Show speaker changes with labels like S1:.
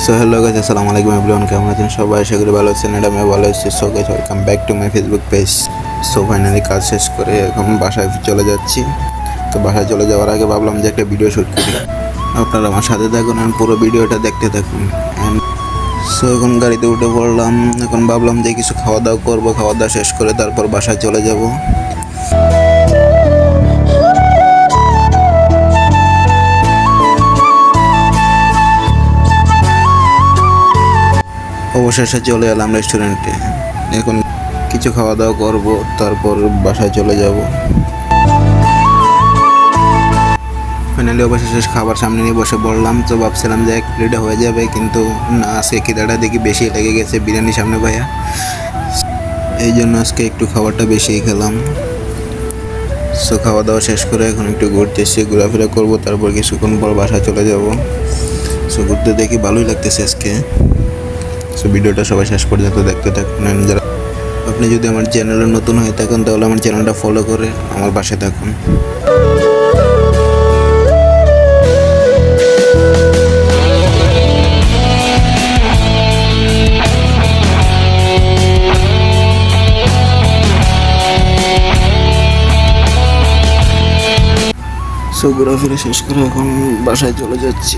S1: So hello guys, আসসালামু আলাইকুম everyone. কেমন আছেন সবাই? আশা করি ভালো আছেন। এটা আমি ভালো আছি। So guys, welcome back to my Facebook page. So finally কাজ শেষ করে এখন বাসায় চলে যাচ্ছি। তো বাসায় চলে যাওয়ার আগে ভাবলাম যে একটা ভিডিও শ্যুট করি। আপনারা আমার সাথে থাকুন আর পুরো ভিডিওটা দেখতে থাকুন। সো এখন গাড়িতে উঠে পড়লাম। এখন ভাবলাম যে কিছু খাওয়া দাওয়া করবো, খাওয়া দাওয়া শেষ করে তারপর বাসায় চলে যাব। অবশেষে চলে এলাম রেস্টুরেন্টে। এখন কিছু খাওয়া দাওয়া করব, তারপর বাসায় চলে যাব। ফাইনালি অবশেষে খাবার সামনে নিয়ে বসে পড়লাম। তো ভাবছিলাম যে এক প্লেটে হয়ে যাবে, কিন্তু না, আজকে খিদাটা দেখি বেশি লেগে গেছে বিরিয়ানির সামনে ভাইয়া। এই জন্য আজকে একটু খাবারটা বেশিই খেলাম। সো খাওয়া দাওয়া শেষ করে এখন একটু ঘুরতে এসে ঘোরাফেরা করবো, তারপর কিছুক্ষণ পর বাসায় চলে যাব। সো ঘুরতে দেখি ভালোই লাগতেছে আজকে। সো ভিডিওটা সবাই শেষ পর্যন্ত দেখতে থাকুন। যারা আপনি যদি আমার চ্যানেলে নতুন হয়ে থাকেন তাহলে আমার চ্যানেলটা ফলো করে আমার পাশে থাকুন। সো ঘোরাফেরা শেষ করে এখন বাসায় চলে যাচ্ছি।